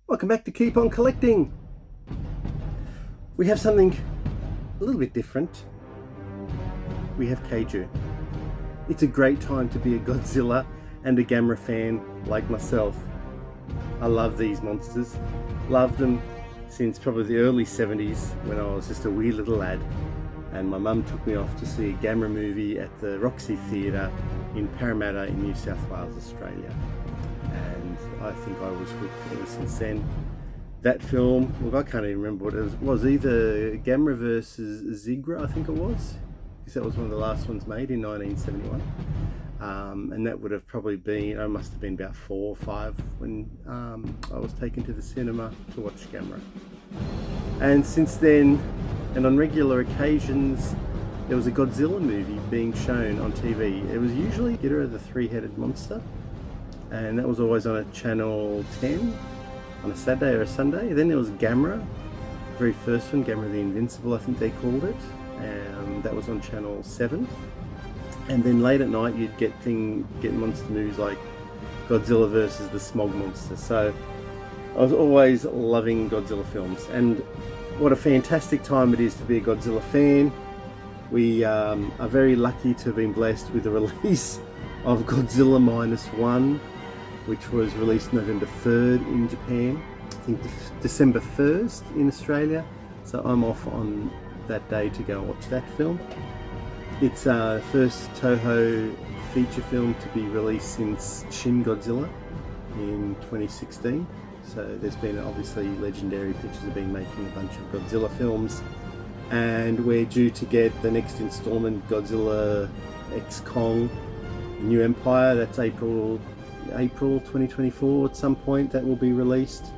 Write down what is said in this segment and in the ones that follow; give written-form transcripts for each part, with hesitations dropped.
Welcome back to Keep On Collecting. We have something a little bit different. We have Kaiju. It's a great time to be a Godzilla and a Gamera fan like myself. I love these monsters. Loved them since probably the early 70s when I was just a wee little lad. And my mum took me off to see a Gamera movie at the Roxy Theatre in Parramatta in New South Wales, Australia. And I think I was hooked ever since then. That film, look, I can't even remember what it was either Gamera versus Zigra, I think it was, because that was one of the last ones made in 1971. And that would have probably been, I must have been about 4 or 5 when I was taken to the cinema to watch Gamera. And since then, and on regular occasions, there was a Godzilla movie being shown on TV. It was usually Ghidorah the Three-Headed Monster, and that was always on a Channel 10 on a Saturday or a Sunday. Then there was Gamera, the very first one, Gamera the Invincible I think they called it, and that was on Channel 7. And then late at night you'd get monster movies like Godzilla versus the Smog Monster. So I was always loving Godzilla films, and what a fantastic time it is to be a Godzilla fan. We are very lucky to have been blessed with the release of Godzilla -1, which was released November 3rd in Japan, I think December 1st in Australia. So I'm off on that day to go watch that film. It's the first Toho feature film to be released since Shin Godzilla in 2016. So there's been obviously legendary pictures have been making a bunch of Godzilla films, and we're due to get the next installment, Godzilla X Kong New Empire. That's April 2024 at some point that will be released.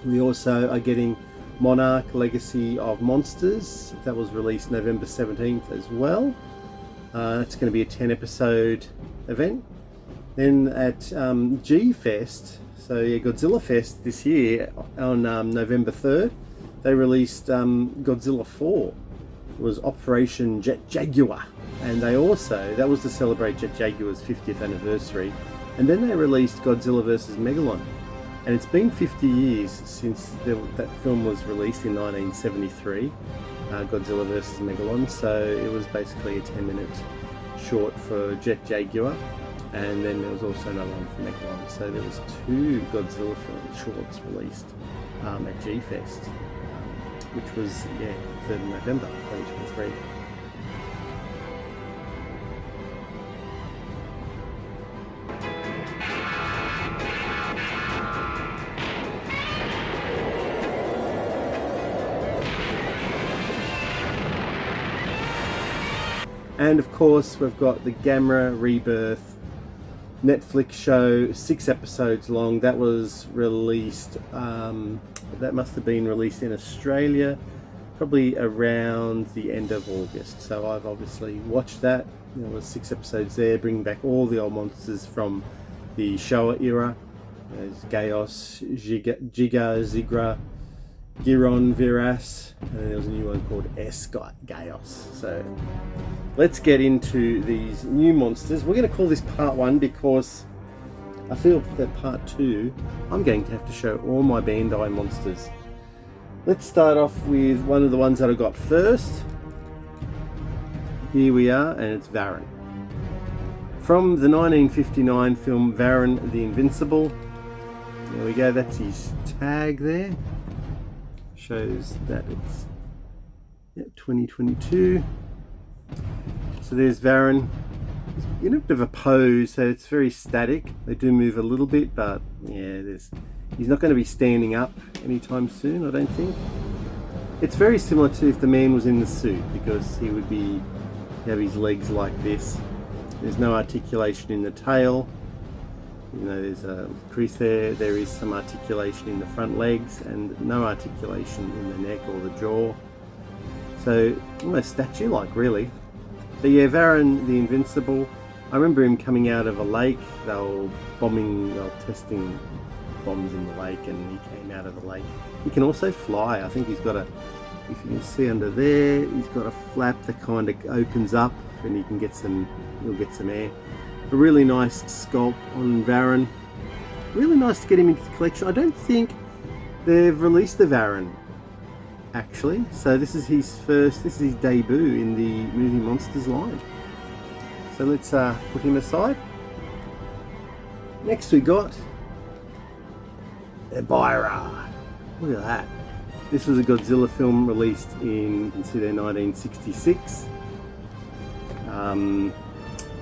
We also are getting Monarch Legacy of Monsters. That was released November 17th as well. It's going to be a 10 episode event. Then at G-Fest, so yeah, Godzilla Fest this year on November 3rd, they released Godzilla 4. It was Operation Jet Jaguar, and they also, that was to celebrate Jet Jaguar's 50th anniversary. And then they released Godzilla vs. Megalon. And it's been 50 years since that film was released in 1973, Godzilla vs. Megalon. So it was basically a 10-minute short for Jet Jaguar. And then there was also another one for Megalon. So there was 2 Godzilla film shorts released at G-Fest, which was, 3rd of November 2023. And of course we've got the Gamera Rebirth Netflix show, 6 episodes long. That was released, that must have been released in Australia probably around the end of August. So I've obviously watched that. There was 6 episodes there, bringing back all the old monsters from the Showa era. There's Gaios, Giga, Zigra, Giron, Viras, and then there was a new one called Gaios. So let's get into these new monsters. We're going to call this part 1 because I feel that part 2 I'm going to have to show all my Bandai monsters. Let's start off with one of the ones that I got first. Here we are, and it's Varan. From the 1959 film Varan the Invincible. There we go, that's his tag there. Shows that it's 2022. So there's Varan. He's in a bit of a pose, so it's very static. They do move a little bit, but yeah, he's not going to be standing up anytime soon, I don't think. It's very similar to if the man was in the suit, because he would have his legs like this. There's no articulation in the tail. You know, there's a crease there. There is some articulation in the front legs and no articulation in the neck or the jaw. So almost statue-like, really. But yeah, Varan the Invincible. I remember him coming out of a lake. They were testing bombs in the lake, and he came out of the lake. He can also fly. I think he's got a, if you can see under there, he's got a flap that kind of opens up, and he can get some, he'll get some air. A really nice sculpt on Varan. Really nice to get him into the collection. I don't think they've released the Varan, actually. So this is his debut in the Movie Monsters line. So let's put him aside. Next we got Ebira. Look at that. This was a Godzilla film released in, you can see there, 1966.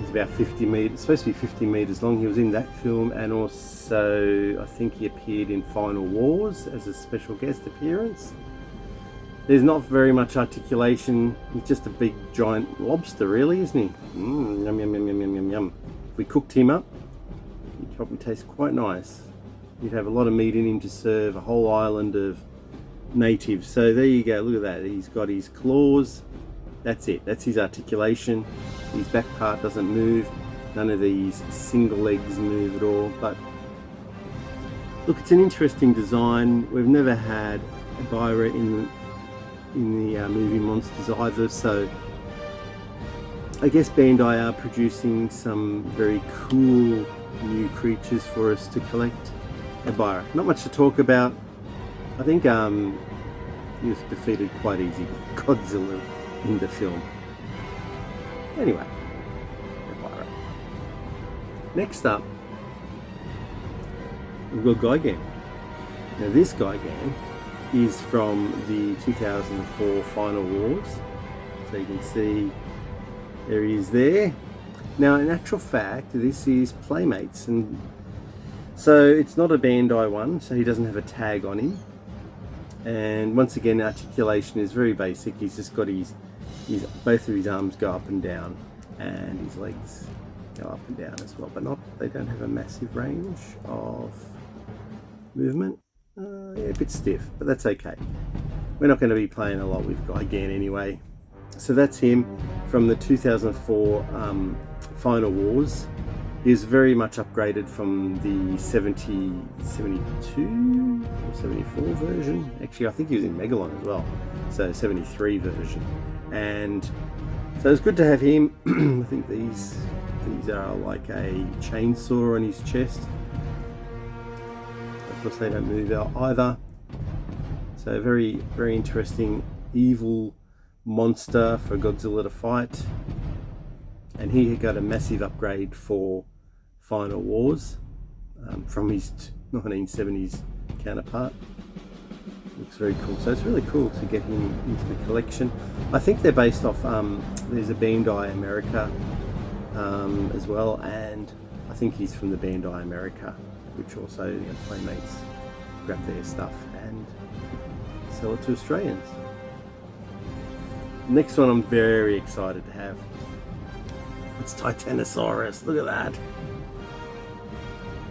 It's about 50 meters, supposed to be 50 meters long. He was in that film, and also I think he appeared in Final Wars as a special guest appearance. There's not very much articulation. He's just a big giant lobster, really, isn't he? Yum, yum, yum, yum, yum, yum, yum. If we cooked him up, he'd probably taste quite nice. You'd have a lot of meat in him to serve a whole island of natives. So there you go, look at that. He's got his claws. That's it, that's his articulation. His back part doesn't move. None of these single legs move at all. But look, it's an interesting design. We've never had Ebira in the movie Monsters either, so I guess Bandai are producing some very cool new creatures for us to collect. Ebira, not much to talk about. I think he was defeated quite easy by Godzilla in the film. Anyway, Ebira. Next up, we've got Gigan. Now this Gigan is from the 2004 Final Wars. So you can see there he is there. Now in actual fact, this is Playmates, and so it's not a Bandai one, so he doesn't have a tag on him. And once again, articulation is very basic. He's just got his both of his arms go up and down, and his legs go up and down as well, but they don't have a massive range of movement. Yeah, a bit stiff, but that's okay. We're not going to be playing a lot with Gigan anyway. So that's him from the 2004 Final Wars. He is very much upgraded from the 72 or 74 version. Actually, I think he was in Megalon as well. So 73 version. And so it's good to have him. I think these are like a chainsaw on his chest. Of course, they don't move out either. So very, very interesting evil monster for Godzilla to fight. And he got a massive upgrade for Final Wars from his 1970s counterpart. Looks very cool. So it's really cool to get him into the collection. I think they're based off, there's a Bandai America as well, and I think he's from the Bandai America, which also Playmates grab their stuff and sell it to Australians. Next one I'm very excited to have. It's Titanosaurus. Look at that.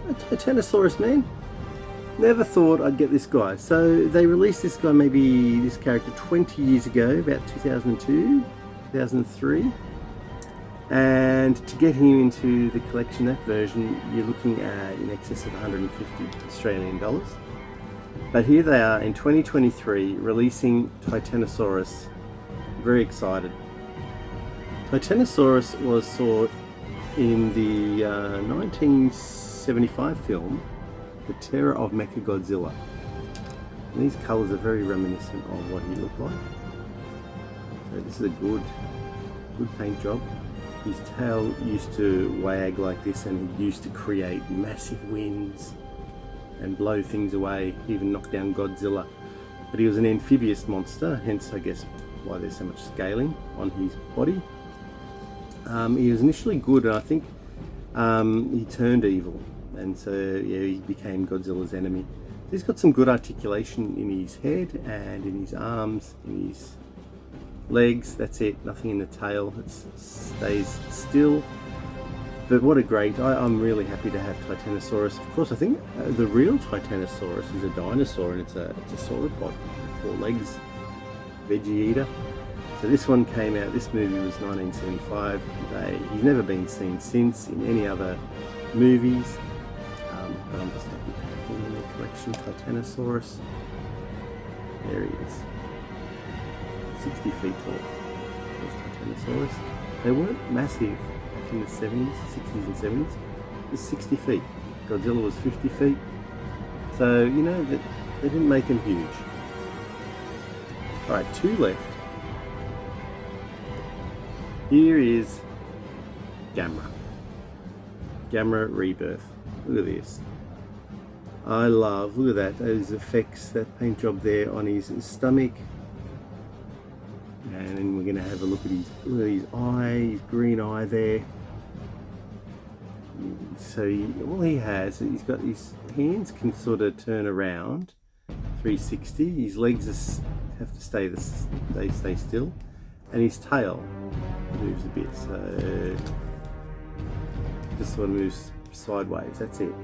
A Titanosaurus, man. Never thought I'd get this guy. So they released this guy, maybe this character 20 years ago, about 2002, 2003. And to get him into the collection, that version, you're looking at in excess of 150 Australian dollars. But here they are in 2023 releasing Titanosaurus. Very excited. Titanosaurus was saw in the 1975 film The Terror of Mechagodzilla. And these colours are very reminiscent of what he looked like. So this is a good paint job. His tail used to wag like this, and he used to create massive winds and blow things away, even knock down Godzilla. But he was an amphibious monster, hence I guess why there's so much scaling on his body. He was initially good, and I think he turned evil, and so yeah, he became Godzilla's enemy. He's got some good articulation in his head and in his arms, in his legs. That's it, nothing in the tail. It stays still. But what a great, I'm really happy to have Titanosaurus. Of course, I think the real Titanosaurus is a dinosaur, and it's a sauropod, 4 legs, veggie eater. So this one came out, this movie was 1975. He's never been seen since in any other movies. But I'm just happy to have him in the collection. Titanosaurus. There he is. 60 feet tall. There's Titanosaurus. They weren't massive back in the 70s, 60s and 70s. It was 60 feet. Godzilla was 50 feet. So, you know, they didn't make him huge. Alright, 2 left. Here is Gamera. Gamera Rebirth. Look at this. I love, look at that, those effects, that paint job there on his stomach. And then we're going to have a look at his eye, his green eye there. So all he has, he's got his hands can sort of turn around 360. His legs have to stay still, and his tail moves a bit. So just sort of moves sideways. That's it.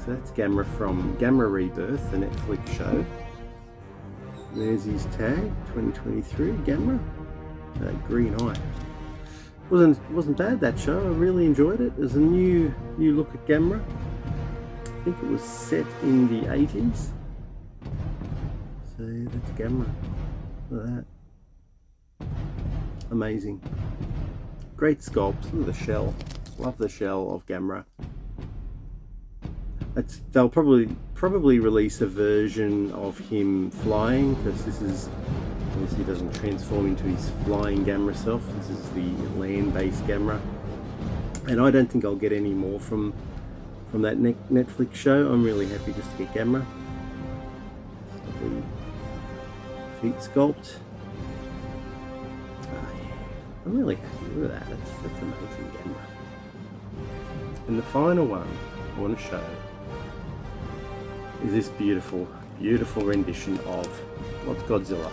So that's Gamera from Gamera Rebirth, the Netflix show. There's his tag, 2023 Gamera. That green eye. Wasn't bad, that show. I really enjoyed it. There's a new look at Gamera. I think it was set in the 80s. So yeah, that's Gamera. Look at that. Amazing. Great sculpt. Look at the shell. Love the shell of Gamera. They'll probably release a version of him flying, because this is obviously doesn't transform into his flying Gamera self. This is the land-based Gamera, and I don't think I'll get any more from that Netflix show. I'm really happy just to get Gamera. Lovely feet sculpt. I'm really happy with that. That's amazing Gamera. And the final one I want to show is this beautiful rendition of what's Godzilla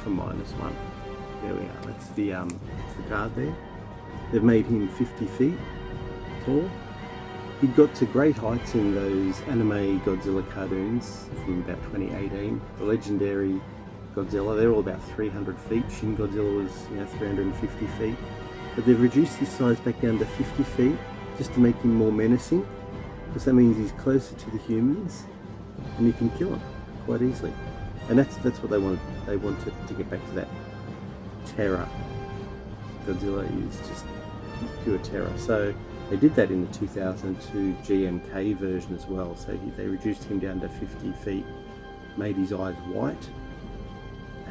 from -1. There we are. That's the card there. They've made him 50 feet tall. He got to great heights in those anime Godzilla cartoons from about 2018. The legendary Godzilla, they're all about 300 feet. Shin Godzilla was 350 feet. But they've reduced his size back down to 50 feet just to make him more menacing, because that means he's closer to the humans and you can kill him quite easily. And that's what they wanted. They wanted to get back to that terror. Godzilla is just pure terror. So they did that in the 2002 GMK version as well. So they reduced him down to 50 feet, made his eyes white,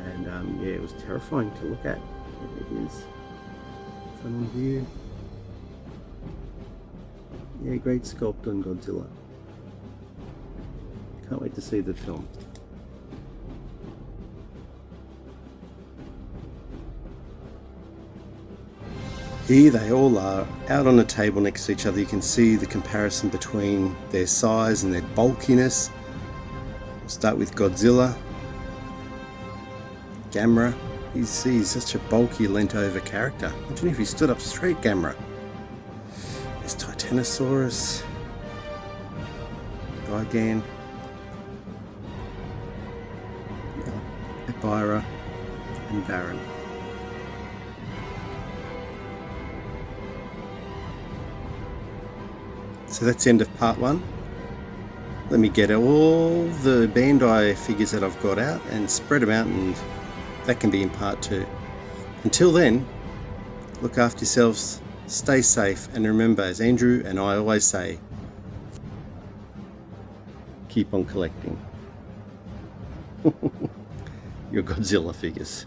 and yeah, it was terrifying to look at. It is. Fun view. Yeah, great sculpt on Godzilla. Can't wait to see the film. Here they all are out on a table next to each other. You can see the comparison between their size and their bulkiness. We'll start with Godzilla. Gamera. He's such a bulky, lent over character. Imagine if he stood up straight, Gamera. There's Titanosaurus, Gigan, Epira, and Baron. So that's the end of part 1. Let me get all the Bandai figures that I've got out and spread them out, and that can be in part 2. Until then, look after yourselves, stay safe, and remember, as Andrew and I always say, keep on collecting your Godzilla figures.